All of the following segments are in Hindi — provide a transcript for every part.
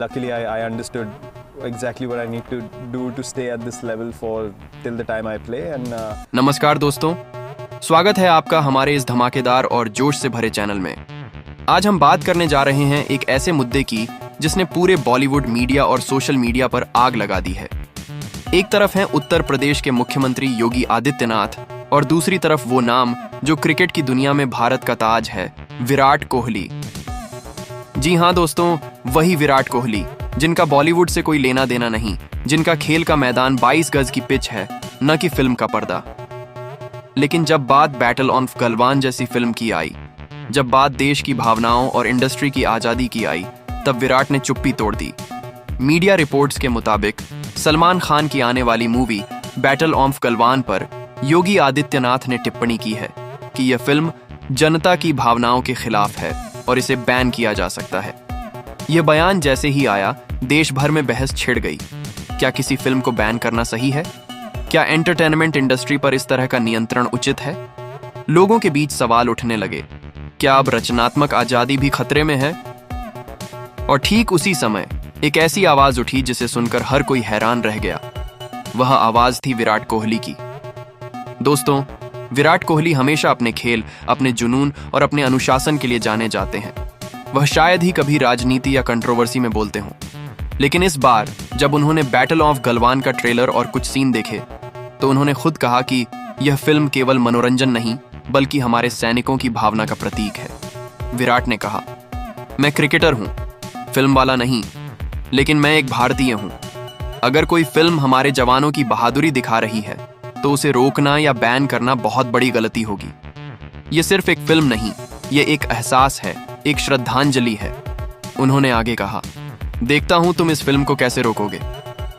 Luckily, I understood exactly what I need to do to stay at this level for till the time I play. And नमस्कार दोस्तों, स्वागत है आपका हमारे इस धमाकेदार और जोश से भरे चैनल में। आज हम बात करने जा रहे हैं एक ऐसे मुद्दे की जिसने पूरे बॉलीवुड मीडिया और सोशल मीडिया पर आग लगा दी है। एक तरफ हैं उत्तर प्रदेश के मुख्यमंत्री योगी आदित्यनाथ और दूसरी तरफ वो नाम जो क्रिकेट की दुनिया में भारत का ताज है, विराट कोहली। जी हाँ दोस्तों, वही विराट कोहली जिनका बॉलीवुड से कोई लेना देना नहीं, जिनका खेल का मैदान 22 गज की पिच है, न कि फिल्म का पर्दा। लेकिन जब बात बैटल ऑफ गलवान जैसी फिल्म की आई, जब बात देश की भावनाओं और इंडस्ट्री की आजादी की आई, तब विराट ने चुप्पी तोड़ दी। मीडिया रिपोर्ट्स के मुताबिक सलमान खान की आने वाली मूवी बैटल ऑफ गलवान पर योगी आदित्यनाथ ने टिप्पणी की है कि यह फिल्म जनता की भावनाओं के खिलाफ है और इसे बैन किया जा सकता है। यह बयान जैसे ही आया, देश भर में बहस छिड़ गई। क्या किसी फिल्म को बैन करना सही है? क्या एंटरटेनमेंट इंडस्ट्री पर इस तरह का नियंत्रण उचित है? लोगों के बीच सवाल उठने लगे, क्या अब रचनात्मक आजादी भी खतरे में है? और ठीक उसी समय एक ऐसी आवाज उठी जिसे सुनकर हर कोई हैरान रह गया। वह आवाज थी विराट कोहली की। दोस्तों, विराट कोहली हमेशा अपने खेल, अपने जुनून और अपने अनुशासन के लिए जाने जाते हैं। वह शायद ही कभी राजनीति या कंट्रोवर्सी में बोलते हों, लेकिन इस बार जब उन्होंने बैटल ऑफ गलवान का ट्रेलर और कुछ सीन देखे तो उन्होंने खुद कहा कि यह फिल्म केवल मनोरंजन नहीं बल्कि हमारे सैनिकों की भावना का प्रतीक है। विराट ने कहा, मैं क्रिकेटर हूं, फिल्म वाला नहीं, लेकिन मैं एक भारतीय हूं। अगर कोई फिल्म हमारे जवानों की बहादुरी दिखा रही है तो उसे रोकना या बैन करना बहुत बड़ी गलती होगी। यह सिर्फ एक फिल्म नहीं, यह एक एहसास है, एक श्रद्धांजलि है। उन्होंने आगे कहा, देखता हूं तुम इस फिल्म को कैसे रोकोगे।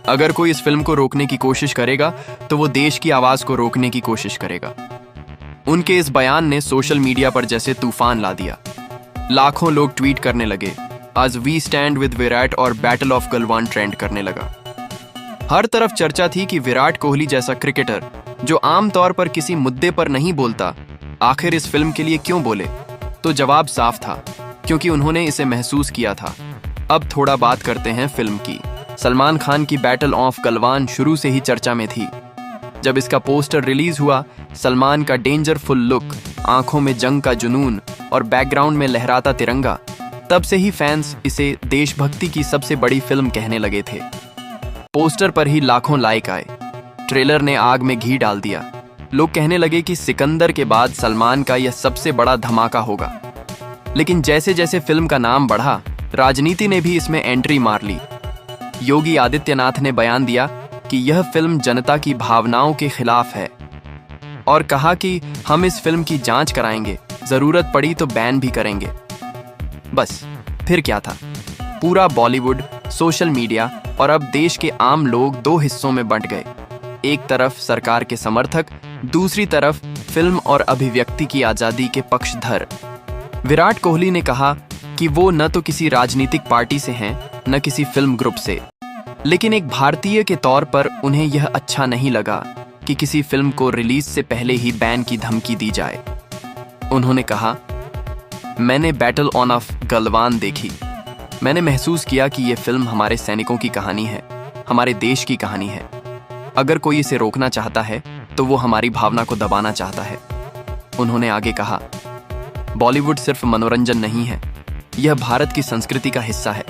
अगर कोई इस फिल्म को रोकने की कोशिश करेगा तो वो देश की आवाज को रोकने की कोशिश करेगा। उनके इस बयान ने सोशल मीडिया पर जैसे तूफान ला दिया। लाखों लोग ट्वीट करने लगे, आज वी स्टैंड विद विराट और बैटल ऑफ गलवान ट्रेंड करने लगा। हर तरफ चर्चा थी कि विराट कोहली जैसा क्रिकेटर जो आमतौर पर किसी मुद्दे पर नहीं बोलता, आखिर इस फिल्म के लिए क्यों बोले? तो जवाब साफ था, क्योंकि उन्होंने इसे महसूस किया था। अब थोड़ा बात करते हैं फिल्म की। सलमान खान की बैटल ऑफ गलवान शुरू से ही चर्चा में थी। जब इसका पोस्टर रिलीज हुआ, सलमान का डेंजरफुल लुक, आंखों में जंग का जुनून और बैकग्राउंड में लहराता तिरंगा, तब से ही फैंस इसे देशभक्ति की सबसे बड़ी फिल्म कहने लगे थे। पोस्टर पर ही लाखों लाइक आए। ट्रेलर ने आग में घी डाल दिया। लोग कहने लगे कि सिकंदर के बाद सलमान का यह सबसे बड़ा धमाका होगा। लेकिन जैसे जैसे फिल्म का नाम बढ़ा, राजनीति ने भी इसमें एंट्री मार ली। योगी आदित्यनाथ ने बयान दिया कि यह फिल्म जनता की भावनाओं के खिलाफ है और कहा कि हम इस फिल्म की जांच कराएंगे, जरूरत पड़ी तो बैन भी करेंगे। बस, फिर क्या था? पूरा बॉलीवुड, सोशल मीडिया और अब देश के आम लोग दो हिस्सों में बंट गए। एक तरफ सरकार के समर्थक, दूसरी तरफ फिल्म और अभिव्यक्ति की आजादी के पक्षधर। विराट कोहली ने कहा कि वो न तो किसी राजनीतिक पार्टी से हैं, न किसी फिल्म ग्रुप से, लेकिन एक भारतीय के तौर पर उन्हें यह अच्छा नहीं लगा कि किसी फिल्म को रिलीज से पहले ही बैन की धमकी दी जाए। उन्होंने कहा, मैंने बैटल ऑफ गलवान देखी। मैंने महसूस किया कि यह फिल्म हमारे सैनिकों की कहानी है, हमारे देश की कहानी है। अगर कोई इसे रोकना चाहता है तो वो हमारी भावना को दबाना चाहता है। उन्होंने आगे कहा, बॉलीवुड सिर्फ मनोरंजन नहीं है, यह भारत की संस्कृति का हिस्सा है।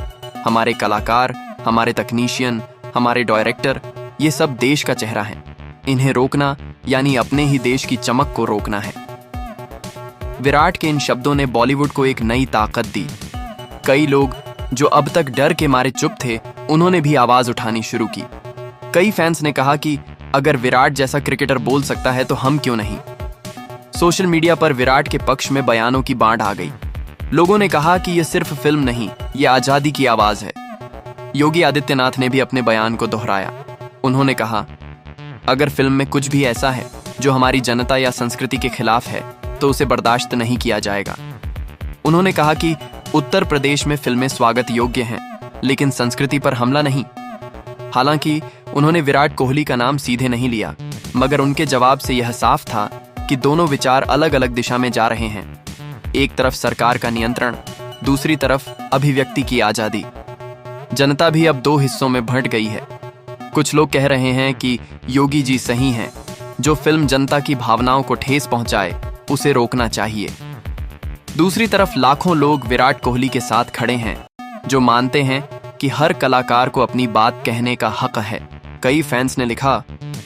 हमारे कलाकार, हमारे तकनीशियन, हमारे डायरेक्टर, ये सब देश का चेहरा है। इन्हें रोकना यानी अपने ही देश की चमक को रोकना है। विराट के इन शब्दों ने बॉलीवुड को एक नई ताकत दी। कई लोग जो अब तक डर के मारे चुप थे, उन्होंने भी आवाज उठानी शुरू की। कई फैंस ने कहा कि अगर विराट जैसा क्रिकेटर बोल सकता है तो हम क्यों नहीं। सोशल मीडिया पर विराट के पक्ष में बयानों की बाढ़ आ गई। लोगों ने कहा कि यह सिर्फ फिल्म नहीं, यह आजादी की आवाज है। योगी आदित्यनाथ ने भी अपने बयान को दोहराया। उन्होंने कहा, अगर फिल्म में कुछ भी ऐसा है जो हमारी जनता या संस्कृति के खिलाफ है तो उसे बर्दाश्त नहीं किया जाएगा। उन्होंने कहा कि उत्तर प्रदेश में फिल्में स्वागत योग्य हैं, लेकिन संस्कृति पर हमला नहीं। हालांकि उन्होंने विराट कोहली का नाम सीधे नहीं लिया, मगर उनके जवाब से यह साफ था कि दोनों विचार अलग अलग दिशा में जा रहे हैं। एक तरफ सरकार का नियंत्रण, दूसरी तरफ अभिव्यक्ति की आजादी। जनता भी अब दो हिस्सों में बंट गई है। कुछ लोग कह रहे हैं कि योगी जी सही हैं, जो फिल्म जनता की भावनाओं को ठेस पहुंचाए उसे रोकना चाहिए। दूसरी तरफ लाखों लोग विराट कोहली के साथ खड़े हैं, जो मानते हैं कि हर कलाकार को अपनी बात कहने का हक है। कई फैंस ने लिखा,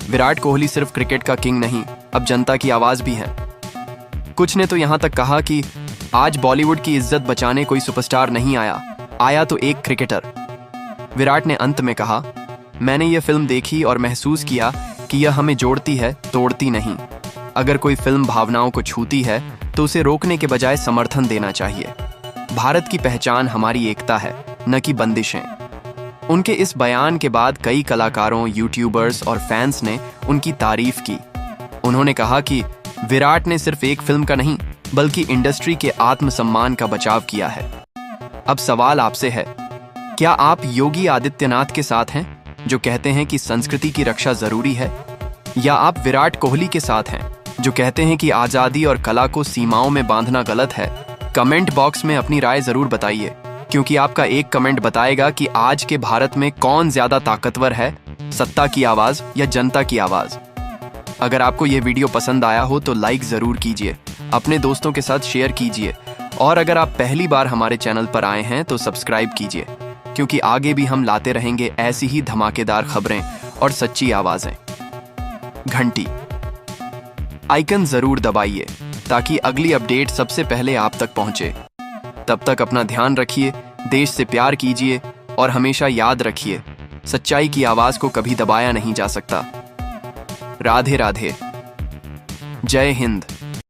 विराट कोहली सिर्फ क्रिकेट का किंग नहीं, अब जनता की आवाज भी है। कुछ ने तो यहां तक कहा कि आज बॉलीवुड की इज्जत बचाने कोई सुपरस्टार नहीं आया तो एक क्रिकेटर। विराट ने अंत में कहा, मैंने ये फिल्म देखी और महसूस किया कि यह हमें जोड़ती है, तोड़ती नहीं। अगर कोई फिल्म भावनाओं को छूती है तो उसे रोकने के बजाय समर्थन देना चाहिए। भारत की पहचान हमारी एकता है, न कि बंदिशें। उनके इस बयान के बाद कई कलाकारों, यूट्यूबर्स और फैंस ने उनकी तारीफ की। उन्होंने कहा कि विराट ने सिर्फ एक फिल्म का नहीं, बल्कि इंडस्ट्री के आत्मसम्मान का बचाव किया है। अब सवाल आपसे है, क्या आप योगी आदित्यनाथ के साथ हैं, जो कहते हैं कि संस्कृति की रक्षा जरूरी है, या आप विराट कोहली के साथ हैं, जो कहते हैं कि आजादी और कला को सीमाओं में बांधना गलत है? कमेंट बॉक्स में अपनी राय जरूर बताइए, क्योंकि आपका एक कमेंट बताएगा कि आज के भारत में कौन ज्यादा ताकतवर है, सत्ता की आवाज या जनता की आवाज। अगर आपको यह वीडियो पसंद आया हो तो लाइक जरूर कीजिए, अपने दोस्तों के साथ शेयर कीजिए, और अगर आप पहली बार हमारे चैनल पर आए हैं तो सब्सक्राइब कीजिए, क्योंकि आगे भी हम लाते रहेंगे ऐसी ही धमाकेदार खबरें और सच्ची आवाजें। घंटी आइकन जरूर दबाइए ताकि अगली अपडेट सबसे पहले आप तक पहुंचे। तब तक अपना ध्यान रखिए, देश से प्यार कीजिए और हमेशा याद रखिए, सच्चाई की आवाज को कभी दबाया नहीं जा सकता। राधे राधे। जय हिंद।